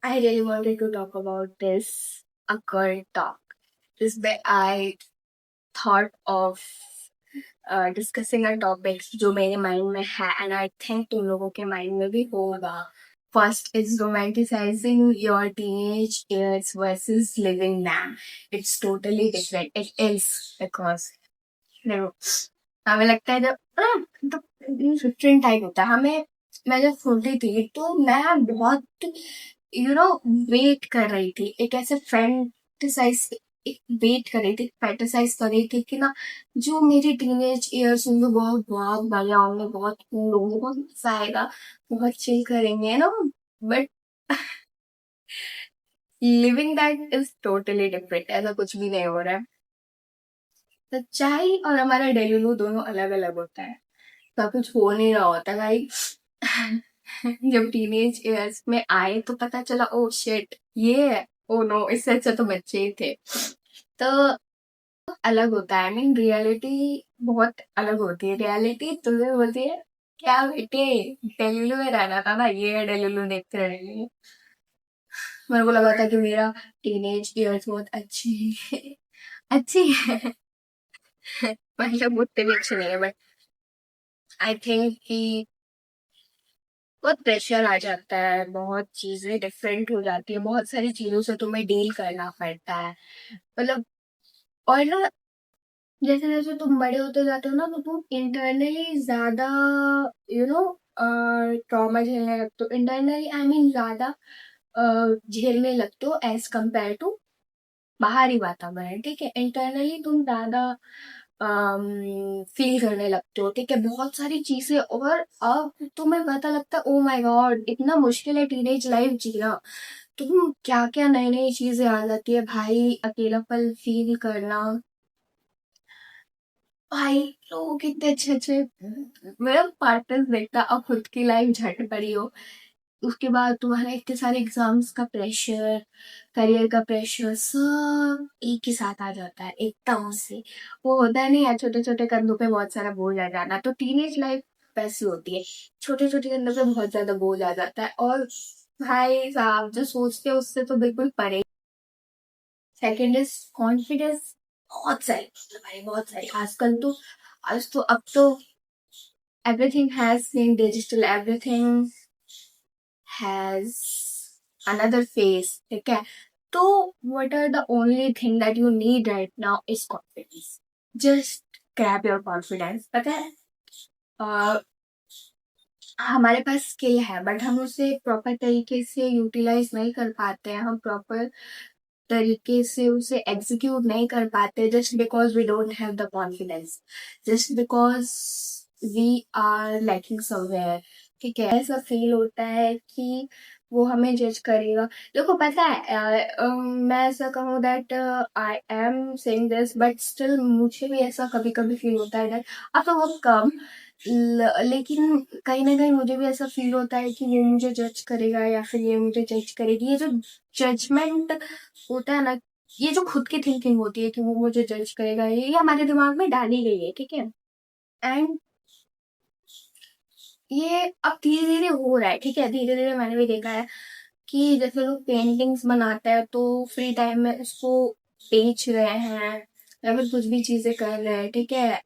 I really wanted to talk about this occult talk. This way I thought of discussing a topic जो मेरे mind में है and I think तुम लोगों के माइंड में भी होगा. First is romanticizing your teenage years versus living them. It's totally different. It is because देखो हमें लगता है जब डिफरेंट टाइप होता है. हमें मैं जब छोटी थी तो मैं बहुत वेट कर रही थी एक ऐसे फैंटिसाइज वेट कर रही थी फैंटिसाइज कर रही थी कि ना जो मेरी टीनेज ईयर्स होंगे बहुत बहुत बढ़िया होंगे बहुत कूल होंगे बहुत मजा आएगा बहुत चिल करेंगे ना but living that is totally different. ऐसा कुछ भी नहीं हो रहा है. सच्चाई और हमारा डेलुलू दोनों अलग अलग होता है. सब कुछ हो नहीं रहा होता भाई. जब टीनेज ईयर्स में आए तो पता चला ओ शिट ये है. ओ नो इससे अच्छा तो बच्चे ही थे. तो अलग होता है. आई मीन रियलिटी बहुत अलग होती है. रियलिटी तुम्हें बोलती है क्या बेटे डेलुलू में रहना था ना ये डेलुलू देखते रहेंगे. मेरे को लगा था कि मेरा टीनेज ईयर्स बहुत अच्छी है. अच्छी है. मतलब उतने भी अच्छे नहीं है बट आई थिंक कि बहुत प्रेशर आ जाता है. बहुत चीजें डिफरेंट हो जाती है. बहुत सारी चीजों से तुम्हें डील करना पड़ता है. मतलब और ना जैसे जैसे तुम बड़े होते जाते हो ना तो तुम इंटरनली ज्यादा यू नो ट्रॉमा झेलने लगते हो. इंटरनली आई मीन ज्यादा झेलने लगते हो एज कम्पेयर टू बाहरी वातावरण. ठीक है. इंटरनली तुम ज्यादा फील करने लगते हो. ठीक है. बहुत सारी चीजें और अब तुम्हें पता लगता है ओ माय गॉड इतना मुश्किल है टीनेज लाइफ जीना. तुम क्या क्या नई नई चीजें आ जाती है भाई. अकेलापन फील करना. भाई लोग कितने अच्छे अच्छे मेरा पार्टनर देखता और खुद की लाइफ झट पड़ी हो. उसके बाद तुम्हारे इतने सारे एग्जाम्स का प्रेशर करियर का प्रेशर सब एक ही साथ आ जाता है एकदम से. वो होता नहीं है छोटे छोटे कंधों पे बहुत सारा बोझ आ जाना. तो टीनेज लाइफ वैसी होती है. छोटे छोटे कंधों पे बहुत ज्यादा बोझ आ जाता है. और भाई साहब जो सोचते हैं उससे तो बिल्कुल परे. Second is confidence. बहुत सारी भाई बहुत सारी. आजकल तो आज तो अब तो everything has been digital. Everything has another face. ठीक है. तो what are the only thing that you need right now is confidence. Just grab your confidence. पता है हमारे पास स्किल है बट हम उसे प्रॉपर तरीके से यूटिलाइज नहीं कर पाते हैं. हम प्रॉपर तरीके से उसे एग्जीक्यूट नहीं कर पाते just because we don't have the confidence. Just because we are lacking somewhere. ठीक है. ऐसा फील होता है कि वो हमें जज करेगा. देखो पता है मैं ऐसा कहूँ that I am saying this but still मुझे भी ऐसा कभी कभी फील होता है दैट अब तो बहुत कम लेकिन कहीं ना कहीं मुझे भी ऐसा फील होता है कि ये मुझे जज करेगा या फिर ये मुझे जज करेगी. ये जो जजमेंट होता है ना ये जो खुद की थिंकिंग होती है कि वो मुझे जज करेगा ये हमारे दिमाग में डाली गई है. ठीक है. एंड ये अब धीरे धीरे हो रहा है. ठीक है. धीरे धीरे मैंने भी देखा है कि जैसे लोग पेंटिंग्स बनाते हैं तो फ्री टाइम में उसको बेच रहे हैं या फिर कुछ भी चीजें कर रहे हैं. ठीक है.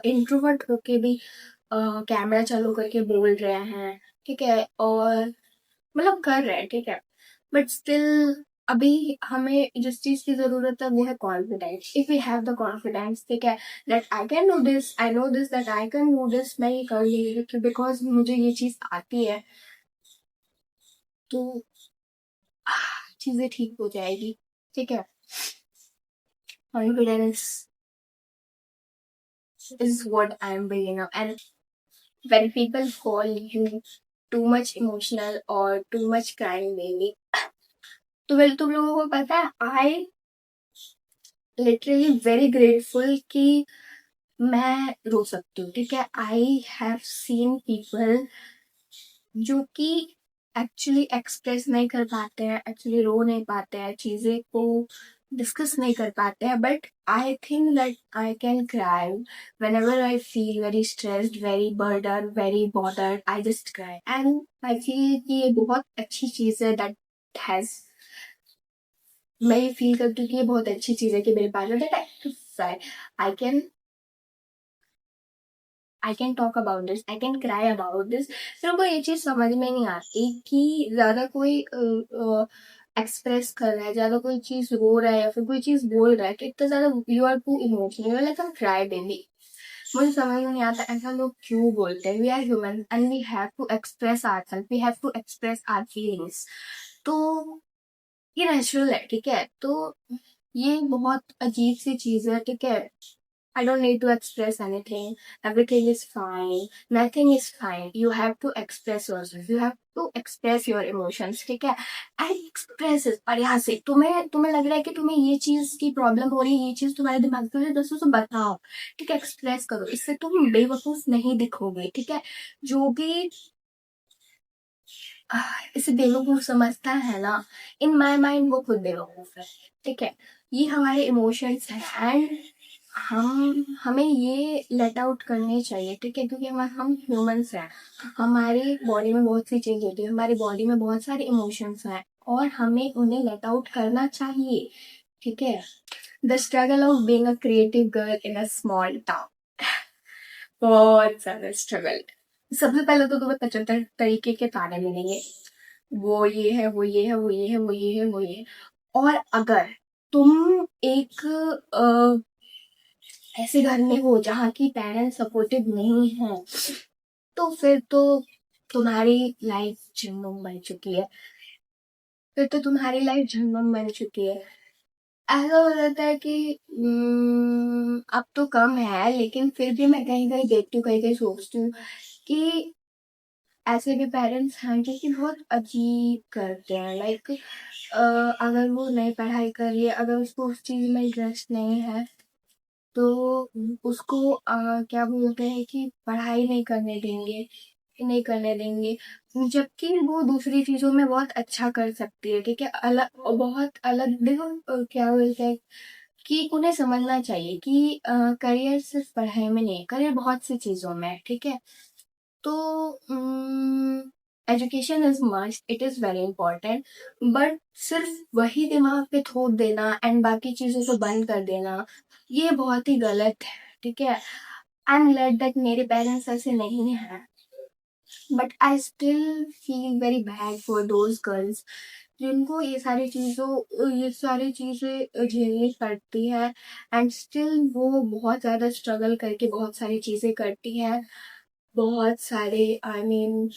इंट्रोवर्ट होके भी कैमरा चालू करके बोल रहे हैं. ठीक है. और मतलब कर रहे हैं. ठीक है. बट स्टिल अभी हमें जिस चीज की जरूरत है वो है confidence. If we have the confidence ठीक है that I can do this I know this that I can do this मैं ये कर ली बिकॉज मुझे ये चीज आती है तो चीजें ठीक हो जाएगी. ठीक है. Confidence is what I'm bringing up. And when people call you too much emotional or too much crying baby, तो वेल तुम लोगों को पता है आई लिटरली वेरी ग्रेटफुल कि मैं रो सकती हूँ. ठीक है. आई हैव सीन पीपल जो कि एक्चुअली एक्सप्रेस नहीं कर पाते हैं एक्चुअली रो नहीं पाते हैं चीजें को डिस्कस नहीं कर पाते हैं but I think that I can cry whenever I feel very stressed very burdened very bothered I just cry and I feel कि ये बहुत अच्छी चीज है that हैज, मैं ये फील करती हूँ कि ये बहुत अच्छी चीज है कि मेरे पास है, that I can I can talk about this, I can cry about this. फिर उनको ये चीज समझ में नहीं आती कि ज्यादा कोई एक्सप्रेस कर रहा है, ज्यादा कोई चीज रो रहा है या फिर कोई चीज बोल रहा है तो इतना ज्यादा you are too emotional, like cry baby. मुझे समझ में नहीं आता ऐसा लोग क्यों बोलते हैं। We are human and we have to express ourself, we have to express our feelings. तो ये नेचुरल है, ठीक है। तो ये बहुत अजीब सी चीज है, ठीक है। I don't need to express anything. Everything is fine. Nothing is fine. You have to express yourself. You have to express your emotions. ठीक है? And express it. और यहाँ से तुम्हें तुम्हें लग रहा है कि तुम्हें ये चीज की प्रॉब्लम हो रही है, ये चीज तुम्हारे दिमाग में है, दोस्तों से बताओ। ठीक है? एक्सप्रेस करो, इससे तुम बेवकूफ नहीं दिखोगे। ठीक है? जो भी इसे बेवकूफ समझता है ना, इन माई माइंड वो खुद बेवकूफ है। ठीक है? ये हमारे इमोशंस हैं एंड हमें ये लेट आउट करने चाहिए, ठीक है। क्योंकि हम ह्यूमंस हैं, हमारी बॉडी में बहुत सी चेंज होती है, हमारी बॉडी में बहुत सारे इमोशंस हैं और हमें उन्हें लेट आउट करना चाहिए, ठीक है। The struggle of being a creative girl in a small town, बहुत ज्यादा स्ट्रगल। सबसे पहले तो तुम्हें 75 तरीके के ताने मिलेंगे, वो ये है, वो ये है, वो ये है, वो ये है, वो ये है। और अगर तुम एक ऐसे घर में हो जहाँ की पेरेंट्स सपोर्टिव नहीं है, तो फिर तो तुम्हारी लाइफ झंडूम बन चुकी है। फिर तो तुम्हारी लाइफ झंडूम बन चुकी है। ऐसा हो जाता है कि अब तो कम है, लेकिन फिर भी मैं कहीं कहीं देखती हूँ, कहीं कहीं सोचती हूँ कि ऐसे भी पेरेंट्स हैं जो कि बहुत अजीब करते हैं। लाइक अगर वो नई पढ़ाई कर रही है, अगर उसको उस चीज में इंटरेस्ट नहीं है तो उसको क्या बोलते हैं कि पढ़ाई नहीं करने देंगे, नहीं करने देंगे। जबकि वो दूसरी चीजों में बहुत अच्छा कर सकती है, ठीक है। अलग, बहुत अलग। देखो क्या बोलते हैं कि उन्हें समझना चाहिए कि करियर सिर्फ पढ़ाई में नहीं है, करियर बहुत सी चीजों में है, ठीक है। तो education is must, it is very important, but सिर्फ वही दिमाग पे थोप देना एंड बाकी चीजों को बंद कर देना, ये बहुत ही गलत है, ठीक है। आई एम ग्लैड दैट मेरे पेरेंट्स ऐसे नहीं हैं, but I still feel very bad for those girls जिनको ये सारी चीजें झेलनी पड़ती है एंड स्टिल वो बहुत ज्यादा स्ट्रगल करके बहुत सारी चीजें करती है। बहुत सारे आई मीन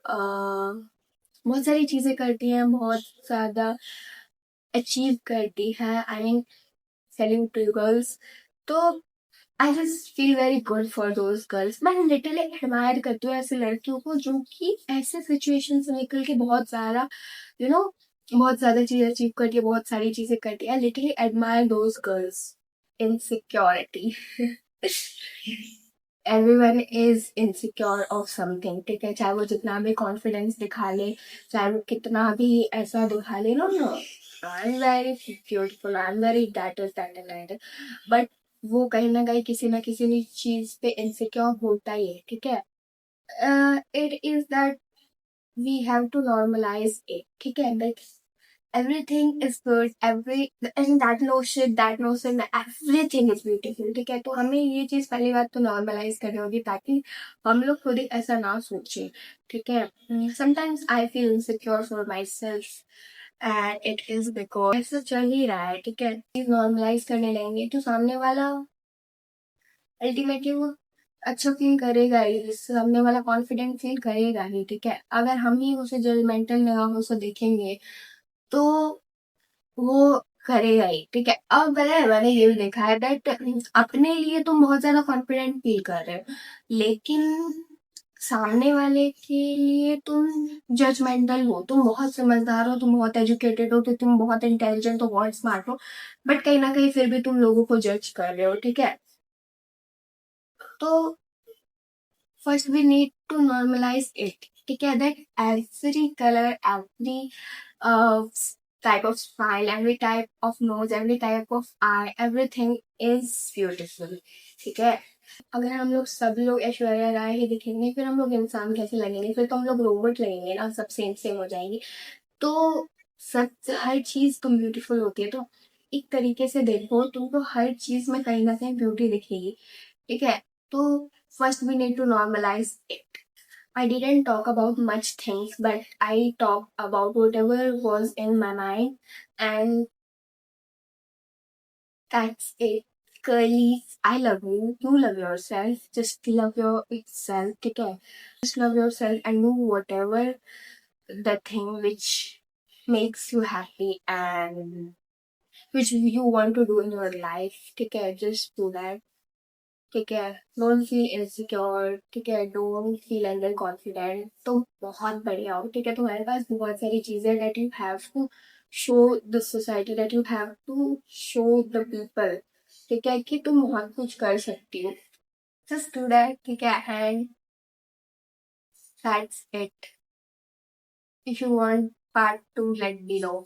बहुत सारी चीजें करती हैं, बहुत ज्यादा अचीव करती है। I mean selling to girls. तो I just feel very good for those girls. मैं लिटरली एडमायर करती हूँ ऐसे लड़कियों को जो कि ऐसे सिचुएशन से निकल के बहुत ज्यादा यू नो बहुत ज्यादा चीजें अचीव करती है, बहुत सारी चीजें करती है। Literally admire those girls. Insecurity everyone is insecure of something, ठीक है। चाहे वो जितना भी कॉन्फिडेंस दिखा ले, चाहे वो कितना भी ऐसा दिखा ले, no no, I am very beautiful, I am very that, but वो कहीं ना कहीं किसी ना किसी भी चीज पे इनसिक्योर होता ही है, ठीक है। It is that we have to normalise it, ठीक है। Like everything is good, and that notion everything is beautiful, ठीक है। तो हमें ये चीज पहली बात तो नॉर्मलाइज करनी होगी ताकि हम लोग खुद ही ऐसा ना सोचे, ठीक है। Sometimes I feel insecure for my self and it is because ऐसा चल ही रहा है, ठीक है। चीज नॉर्मलाइज करने लगेंगे तो सामने वाला अल्टीमेटली वो अच्छा फील करेगा ही, सामने वाला कॉन्फिडेंट फील करेगा ही, ठीक है। अगर हम ही उसे जजमेंटल निगाहों से देखेंगे तो वो करेगा ही, ठीक है। अब पता है मैंने ये भी देखा है दैट अपने लिए तुम बहुत ज्यादा कॉन्फिडेंट फील कर रहे हो, लेकिन सामने वाले के लिए तुम जजमेंटल हो, तुम बहुत समझदार हो, तुम बहुत एजुकेटेड हो, तो तुम बहुत इंटेलिजेंट हो, बहुत स्मार्ट हो, बट कहीं ना कहीं फिर भी तुम लोगों को जज कर रहे हो, ठीक है। तो first we need to normalise it, ठीक है। That every colour, every type of smile, every type of nose, every type of eye, everything is beautiful, ठीक है। अगर हम लोग सब लोग ऐश्वर्या राय ही दिखेंगे फिर हम लोग इंसान कैसे लगेंगे, फिर तो हम लोग रोबोट लगेंगे ना, सब सेम सेम हो जाएंगे। तो सच हर चीज तुम ब्यूटीफुल होती है तो एक तरीके से देखो तुमको हर चीज में कहीं ना कहीं ब्यूटी दिखेगी, ठीक है? तो first we need to normalise it. I didn't talk about much things, but I talked about whatever was in my mind, and that's it. Curlies, I love you. You love yourself. Just love yourself. Okay? Just love yourself and do whatever the thing which makes you happy and which you want to do in your life. Okay? Just do that. ठीक है, don't feel insecure, ठीक है, don't feel under confident. तुम बहुत बढ़िया हो, ठीक है, तुम्हारे पास बहुत सारी चीजें that you have to show the society, that you have to show the people, ठीक है, कि तुम बहुत कुछ कर सकती हो. जस्ट डू दैट, ठीक है, and that's it. If you want part 2 let me know.